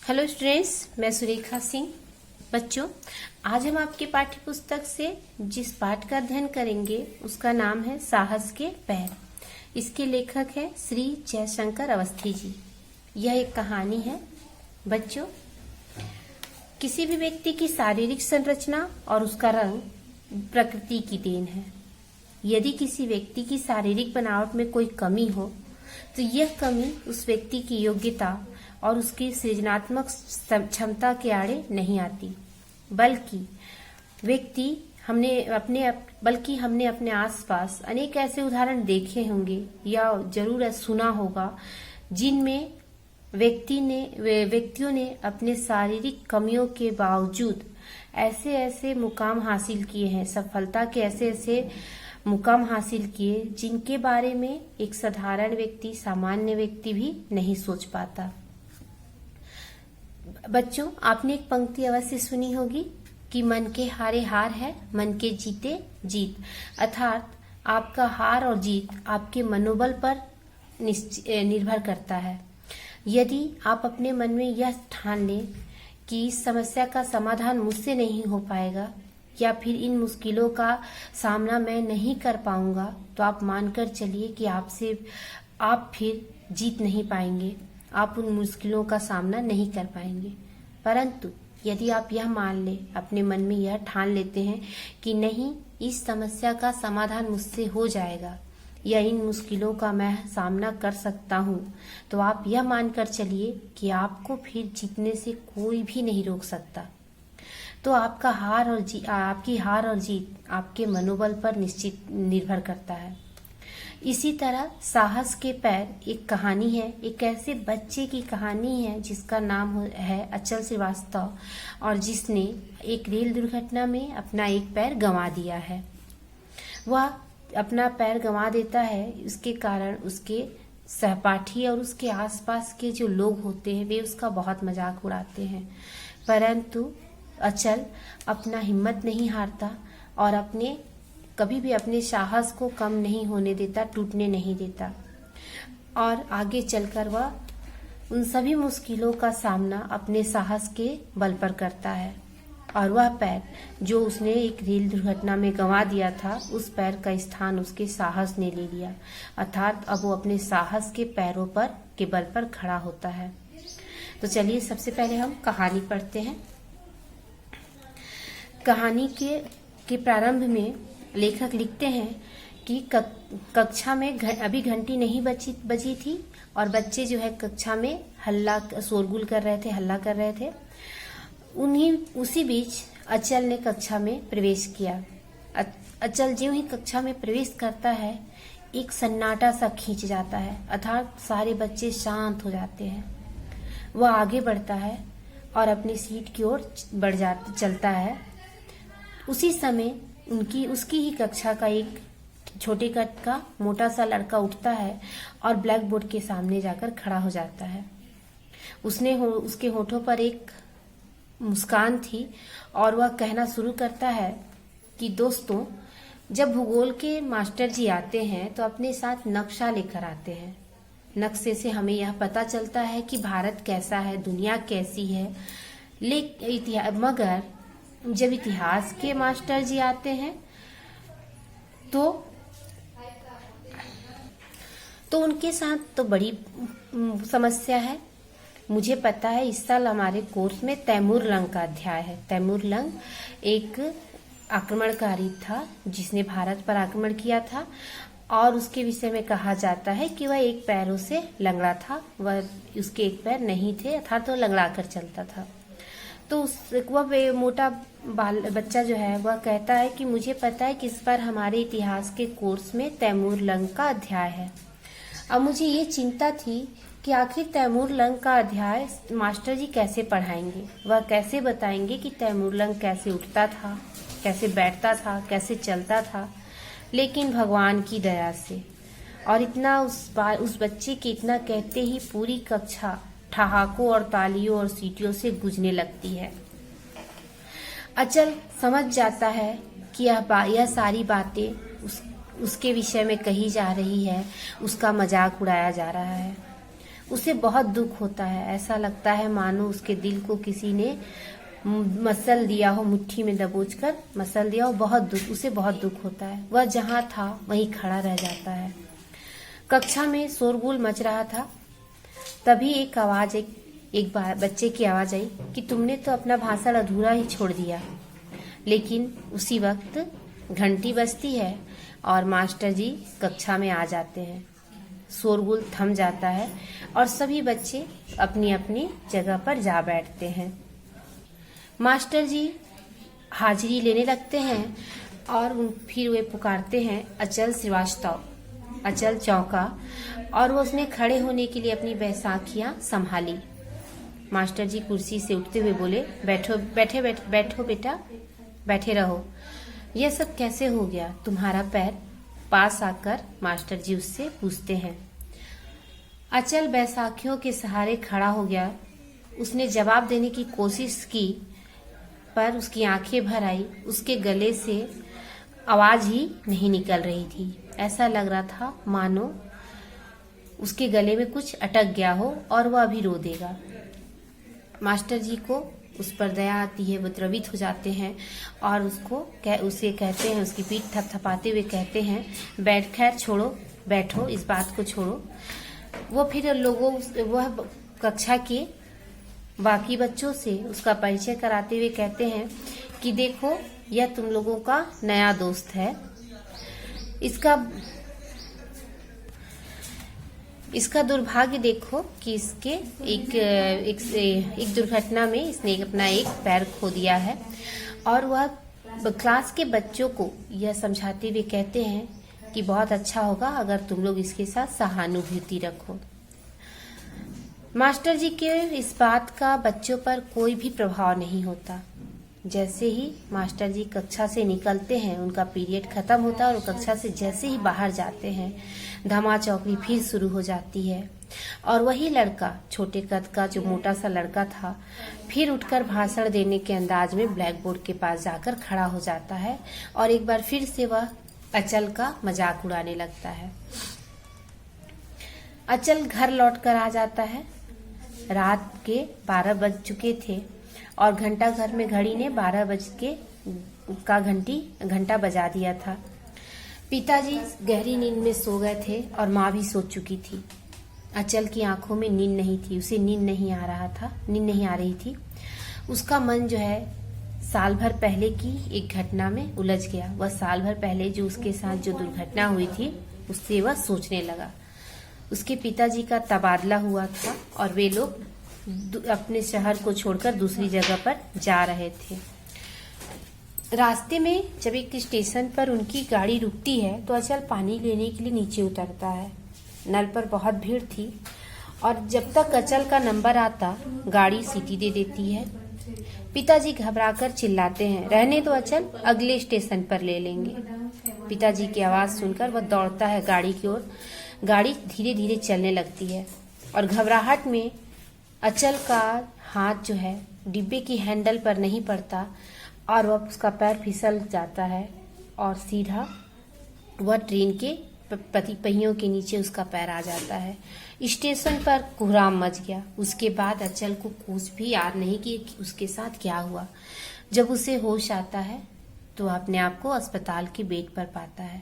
Hello students, मैं सुरेखा सिंह। बच्चों, आज हम आपके पाठ्य पुस्तक से जिस पाठ का अध्ययन करेंगे उसका नाम है साहस के पैर। इसके लेखक हैं श्री जयशंकर अवस्थी जी। यह एक कहानी है। बच्चों, किसी भी व्यक्ति की शारीरिक संरचना और उसका रंग प्रकृति की देन है। यदि किसी व्यक्ति की शारीरिक बनावट में कोई कमी हो तो यह कमी उस व्यक्ति की योग्यता और उसकी सृजनात्मक क्षमता के आड़े नहीं आती, बल्कि हमने अपने आसपास अनेक ऐसे उदाहरण देखे होंगे या जरूर सुना होगा जिनमें व्यक्तियों ने अपने शारीरिक कमियों के बावजूद ऐसे ऐसे मुकाम हासिल किए हैं, सफलता के ऐसे ऐसे मुकाम हासिल किए जिनके बारे में एक साधारण व्यक्ति, सामान्य व्यक्ति भी नहीं सोच पाता। बच्चों, आपने एक पंक्ति अवश्य सुनी होगी कि मन के हारे हार है, मन के जीते जीत। अर्थात आपका हार और जीत आपके मनोबल पर निर्भर करता है। यदि आप अपने मन में यह ठान लें कि इस समस्या का समाधान मुझसे नहीं हो पाएगा या फिर इन मुश्किलों का सामना मैं नहीं कर पाऊंगा, तो आप मानकर चलिए कि आप फिर जीत नहीं पाएंगे, आप उन मुश्किलों का सामना नहीं कर पाएंगे। परंतु यदि आप यह मान ले, अपने मन में यह ठान लेते हैं कि नहीं, इस समस्या का समाधान मुझसे हो जाएगा या इन मुश्किलों का मैं सामना कर सकता हूँ, तो आप यह मानकर चलिए कि आपको फिर जीतने से कोई भी नहीं रोक सकता। तो आपकी हार और जीत आपके मनोबल पर निश्चित निर्भर करता है। इसी तरह साहस के पैर एक कहानी है, एक ऐसे बच्चे की कहानी है जिसका नाम है अचल श्रीवास्तव, और जिसने एक रेल दुर्घटना में अपना एक पैर गंवा दिया है। वह अपना पैर गंवा देता है, इसके कारण उसके सहपाठी और उसके आसपास के जो लोग होते हैं वे उसका बहुत मजाक उड़ाते हैं। परंतु अचल अपना हिम्मत नहीं हारता और कभी भी अपने साहस को कम नहीं होने देता, टूटने नहीं देता, और आगे चलकर वह उन सभी मुश्किलों का सामना अपने साहस के बल पर करता है। और वह पैर जो उसने एक रेल दुर्घटना में गंवा दिया था, उस पैर का स्थान उसके साहस ने ले लिया। अर्थात अब वो अपने साहस के पैरों पर के बल पर खड़ा होता है। तो चलिए सबसे पहले हम कहानी पढ़ते हैं। कहानी के प्रारंभ में लेखक लिखते हैं कि कक्षा में अभी घंटी नहीं बजी थी और बच्चे जो है कक्षा में शोरगुल कर रहे थे, हल्ला कर रहे थे। उसी बीच अचल ने कक्षा में प्रवेश किया। अचल जो ही कक्षा में प्रवेश करता है, एक सन्नाटा सा खींच जाता है, अर्थात सारे बच्चे शांत हो जाते हैं। वह आगे बढ़ता है और अपनी सीट की ओर चलता है। उसी समय उसकी ही कक्षा का एक छोटे कद का मोटा सा लड़का उठता है और ब्लैक बोर्ड के सामने जाकर खड़ा हो जाता है। उसके होठों पर एक मुस्कान थी और वह कहना शुरू करता है कि दोस्तों, जब भूगोल के मास्टर जी आते हैं तो अपने साथ नक्शा लेकर आते हैं। नक्शे से हमें यह पता चलता है कि भारत कैसा है, दुनिया कैसी है। मगर जब इतिहास के मास्टर जी आते हैं तो उनके साथ तो बड़ी समस्या है। मुझे पता है इस साल हमारे कोर्स में तैमूर लंग का अध्याय है। तैमूर लंग एक आक्रमणकारी था जिसने भारत पर आक्रमण किया था और उसके विषय में कहा जाता है कि वह एक पैरों से लंगड़ा था, उसके एक पैर नहीं थे, अर्थात तो लंगड़ा कर चलता था। तो वह मोटा बच्चा जो है वह कहता है कि मुझे पता है कि इस बार हमारे इतिहास के कोर्स में तैमूर लंग का अध्याय है। अब मुझे ये चिंता थी कि आखिर तैमूर लंग का अध्याय मास्टर जी कैसे पढ़ाएंगे, वह कैसे बताएंगे कि तैमूर लंग कैसे उठता था, कैसे बैठता था, कैसे चलता था। लेकिन भगवान की दया से और इतना उस बच्चे के इतना कहते ही पूरी कक्षा ठहाकों और तालियों और सीटियों से गूंजने लगती है। अचल समझ जाता है कि यह सारी बातें उसके विषय में कही जा रही है, उसका मजाक उड़ाया जा रहा है। उसे बहुत दुख होता है। ऐसा लगता है मानो उसके दिल को किसी ने मसल दिया हो, मुट्ठी में दबोचकर मसल दिया हो। उसे बहुत दुख होता है। वह जहाँ था वहीं खड़ा रह जाता है। कक्षा में शोरगुल मच रहा था। तभी एक बार बच्चे की आवाज आई कि तुमने तो अपना भाषण अधूरा ही छोड़ दिया। लेकिन उसी वक्त घंटी बजती है और मास्टर जी कक्षा में आ जाते हैं। शोरगुल थम जाता है और सभी बच्चे अपनी अपनी जगह पर जा बैठते हैं। मास्टर जी हाजिरी लेने लगते हैं और फिर वे पुकारते हैं अचल श्रीवास्तव। अचल चौंका और वो उसने खड़े होने के लिए अपनी बैसाखियां संभाली। मास्टर जी कुर्सी से उठते हुए बोले, बैठो बेटा, बैठे रहो। यह सब कैसे हो गया तुम्हारा पैर? पास आकर मास्टर जी उससे पूछते हैं। अचल बैसाखियों के सहारे खड़ा हो गया। उसने जवाब देने की कोशिश की पर उसकी आंखें भर आई। उसके गले से आवाज ही नहीं निकल रही थी। ऐसा लग रहा था मानो उसके गले में कुछ अटक गया हो और वह अभी रो देगा। मास्टर जी को उस पर दया आती है। वो द्रवित हो जाते हैं और उसे कहते हैं, उसकी पीठ थपथपाते हुए कहते हैं, खैर छोड़ो, बैठो, इस बात को छोड़ो। वो फिर वह कक्षा के बाकी बच्चों से उसका परिचय कराते हुए कहते हैं कि देखो, यह तुम लोगों का नया दोस्त है। इसका दुर्भाग्य देखो कि इसके एक दुर्घटना में इसने अपना एक पैर खो दिया है। और वह क्लास के बच्चों को यह समझाते हुए कहते हैं कि बहुत अच्छा होगा अगर तुम लोग इसके साथ सहानुभूति रखो। मास्टर जी के इस बात का बच्चों पर कोई भी प्रभाव नहीं होता। जैसे ही मास्टर जी कक्षा से निकलते हैं, उनका पीरियड खत्म होता है और कक्षा से जैसे ही बाहर जाते हैं, धमा चौकड़ी फिर शुरू हो जाती है। और वही लड़का, छोटे कद का जो मोटा सा लड़का था, फिर उठकर भाषण देने के अंदाज में ब्लैक बोर्ड के पास जाकर खड़ा हो जाता है और एक बार फिर से वह अचल का मजाक उड़ाने लगता है। अचल घर लौटकर आ जाता है। रात के 12 बज चुके थे और घंटा घर में घड़ी ने 12 बज के का घंटा बजा दिया था। पिताजी गहरी नींद में सो गए थे और माँ भी सो चुकी थी। अचल की आंखों में नींद नहीं थी, उसे नींद नहीं आ रही थी। उसका मन जो है साल भर पहले की एक घटना में उलझ गया। वह साल भर पहले जो उसके साथ जो दुर्घटना हुई थी उससे वह सोचने लगा। उसके पिताजी का तबादला हुआ था और वे लोग अपने शहर को छोड़कर दूसरी जगह पर जा रहे थे। रास्ते में जब एक स्टेशन पर उनकी गाड़ी रुकती है तो अचल पानी लेने के लिए नीचे उतरता है। नल पर बहुत भीड़ थी और जब तक अचल का नंबर आता गाड़ी सीटी दे देती है। पिताजी घबराकर चिल्लाते हैं, रहने दो अचल, अगले स्टेशन पर ले लेंगे। पिताजी की आवाज सुनकर वह दौड़ता है गाड़ी की ओर। गाड़ी धीरे धीरे चलने लगती है और घबराहट में अचल का हाथ जो है डिब्बे की हैंडल पर नहीं पड़ता और वह उसका पैर फिसल जाता है और सीधा वह ट्रेन के पहियों के नीचे उसका पैर आ जाता है। स्टेशन पर कोहराम मच गया। उसके बाद अचल को कुछ भी याद नहीं कि उसके साथ क्या हुआ। जब उसे होश आता है तो अपने आप को अस्पताल के बेड पर पाता है।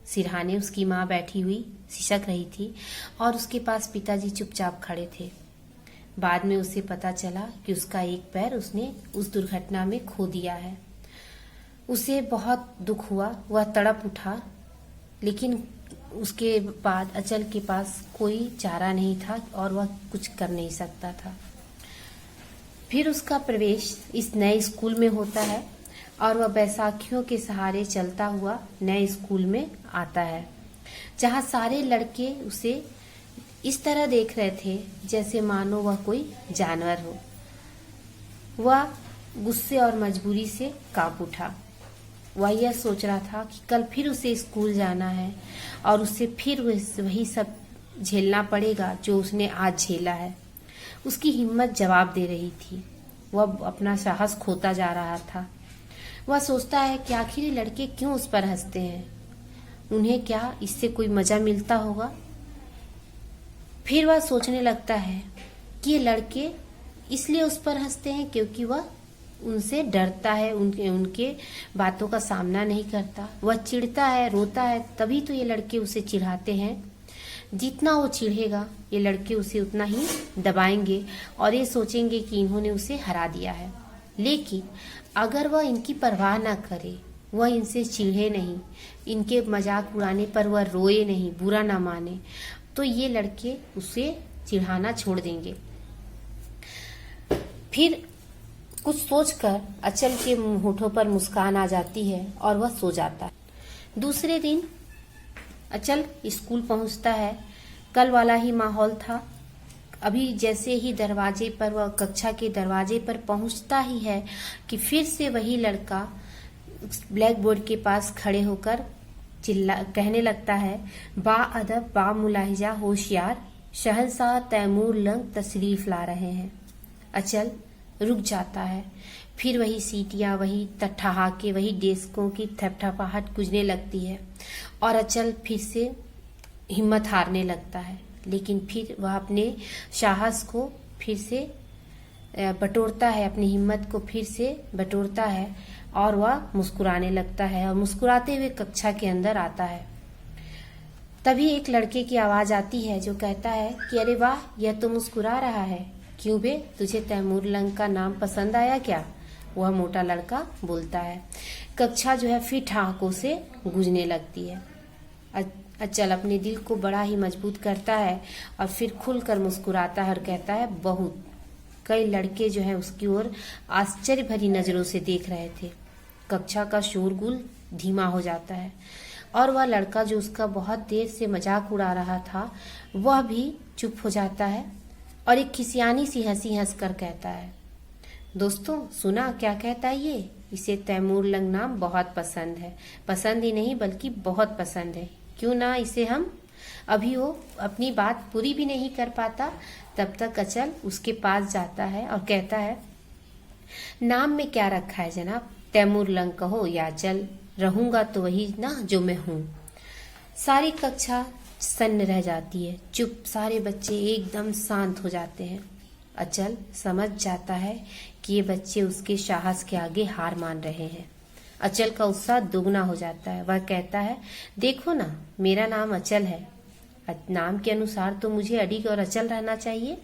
सिरहाने उसकी माँ बैठी हुई सिसक रही थी और उसके पास पिताजी चुपचाप खड़े थे। बाद में उसे पता चला कि उसका एक पैर उसने उस दुर्घटना में खो दिया है। उसे बहुत दुख हुआ, वह तड़प उठा, लेकिन उसके बाद अचल के पास कोई चारा नहीं था और वह कुछ कर नहीं सकता था। फिर उसका प्रवेश इस नए स्कूल में होता है और वह बैसाखियों के सहारे चलता हुआ नए स्कूल में आता है, जहाँ सारे लड़के उसे इस तरह देख रहे थे जैसे मानो वह कोई जानवर हो। वह गुस्से और मजबूरी से कांप उठा। वह यह सोच रहा था कि कल फिर उसे स्कूल जाना है और उसे फिर वही सब झेलना पड़ेगा जो उसने आज झेला है। उसकी हिम्मत जवाब दे रही थी। वह अपना साहस खोता जा रहा था। वह सोचता है कि आखिर ये लड़के क्यों उस पर हंसते हैं, उन्हें क्या इससे कोई मजा मिलता होगा। फिर वह सोचने लगता है कि ये लड़के इसलिए उस पर हंसते हैं क्योंकि वह उनसे डरता है, उनके बातों का सामना नहीं करता। वह चिढ़ता है, रोता है, तभी तो ये लड़के उसे चिढ़ाते हैं। जितना वो चिढ़ेगा ये लड़के उसे उतना ही दबाएंगे और ये सोचेंगे कि इन्होंने उसे हरा दिया है। लेकिन अगर वह इनकी परवाह ना करे, वह इनसे चिढ़े नहीं, इनके मजाक उड़ाने पर वह रोए नहीं, बुरा ना माने, तो ये लड़के उसे चिढ़ाना छोड़ देंगे। फिर कुछ सोचकर अचल के होठों पर मुस्कान आ जाती है और वह सो जाता है। दूसरे दिन अचल स्कूल पहुंचता है। कल वाला ही माहौल था। अभी जैसे ही दरवाजे पर, वह कक्षा के दरवाजे पर पहुंचता ही है कि फिर से वही लड़का ब्लैक बोर्ड के पास खड़े होकर कहने लगता है, बा अदब बा मुलाहिजा होशियार, शहंशाह तैमूर लंग तशरीफ ला रहे हैं। अचल रुक जाता है। फिर वही सीटियां, वही ठहाके, वही डेस्कों की थपथपाहट गूंजने लगती है और अचल फिर से हिम्मत हारने लगता है। लेकिन फिर वह अपने साहस को फिर से बटोरता है, अपनी हिम्मत को फिर से बटोरता है और वह मुस्कुराने लगता है और मुस्कुराते हुए कक्षा के अंदर आता है। तभी एक लड़के की आवाज आती है जो कहता है कि अरे वाह, यह तो मुस्कुरा रहा है, क्यों बे, तुझे तैमूर लंग का नाम पसंद आया क्या? वह मोटा लड़का बोलता है। कक्षा जो है फिर ठहाकों से गूंजने लगती है। अचल अपने दिल को बड़ा ही मजबूत करता है और फिर खुलकर मुस्कुराता है और कहता है बहुत। कई लड़के जो है उसकी ओर आश्चर्य भरी नजरों से देख रहे थे। कक्षा का शोरगुल धीमा हो जाता है और वह लड़का जो उसका बहुत देर से मजाक उड़ा रहा था वह भी चुप हो जाता है और एक खिसियानी सी हंसी हंसकर कहता है, दोस्तों सुना क्या कहता है ये? इसे तैमूर लंग नाम बहुत पसंद है। पसंद ही नहीं बल्कि बहुत पसंद है। क्यों ना इसे हम। अभी वो अपनी बात पूरी भी नहीं कर पाता, तब तक अचल उसके पास जाता है और कहता है, नाम में क्या रखा है जनाब? तैमूर लंग कहो या अचल, रहूंगा तो वही ना जो मैं हूँ। सारी कक्षा सन्न रह जाती है, चुप। सारे बच्चे एकदम शांत हो जाते हैं। अचल समझ जाता है कि ये बच्चे उसके साहस के आगे हार मान रहे हैं। अचल का उत्साह दुगना हो जाता है। वह कहता है, देखो ना, मेरा नाम अचल है। नाम के अनुसार तो मुझे अडिग और अचल रहना चाहिए,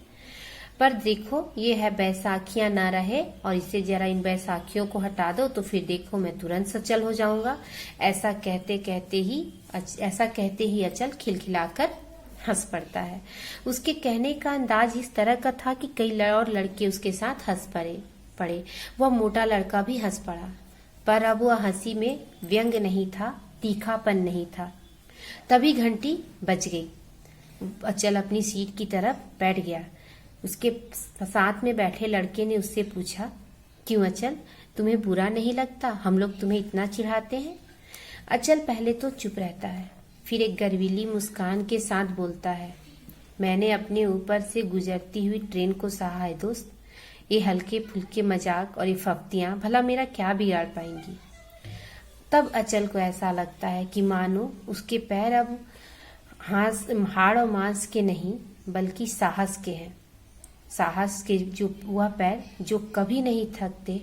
पर देखो ये है बैसाखियां ना रहे और इसे जरा इन बैसाखियों को हटा दो तो फिर देखो मैं तुरंत सचल हो जाऊंगा। ऐसा कहते ही अचल खिलखिलाकर हंस पड़ता है। उसके कहने का अंदाज इस तरह का था कि कई और लड़के उसके साथ हंस पड़े। वह मोटा लड़का भी हंस पड़ा, पर अब वह हंसी में व्यंग नहीं था, तीखापन नहीं था। तभी घंटी बज गई। अचल अपनी सीट की तरफ बैठ गया। उसके साथ में बैठे लड़के ने उससे पूछा, क्यों अचल, तुम्हें बुरा नहीं लगता हम लोग तुम्हें इतना चिढ़ाते हैं? अचल पहले तो चुप रहता है, फिर एक गर्वीली मुस्कान के साथ बोलता है, मैंने अपने ऊपर से गुजरती हुई ट्रेन को सहा है दोस्त। ये हल्के फुल्के मजाक और ये फफ्तियां भला मेरा क्या बिगाड़ पाएंगी? तब अचल को ऐसा लगता है कि मानो उसके पैर अब हाड़ और मांस के नहीं बल्कि साहस के हैं। साहस के जो वह पैर जो कभी नहीं थकते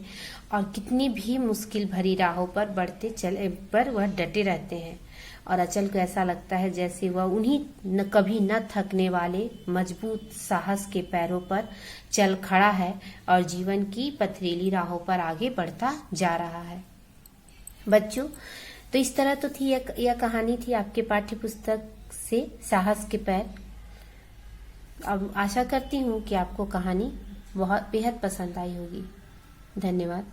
और कितनी भी मुश्किल भरी राहों पर बढ़ते चले पर वह डटे रहते हैं। और अचल को ऐसा लगता है जैसे वह उन्हीं कभी न थकने वाले मजबूत साहस के पैरों पर चल खड़ा है और जीवन की पथरीली राहों पर आगे बढ़ता जा रहा है। बच्चों, तो इस तरह तो थी यह कहानी थी आपके पाठ्य पुस्तक से साहस के पैर। अब आशा करती हूँ कि आपको कहानी बहुत बेहद पसंद आई होगी। धन्यवाद।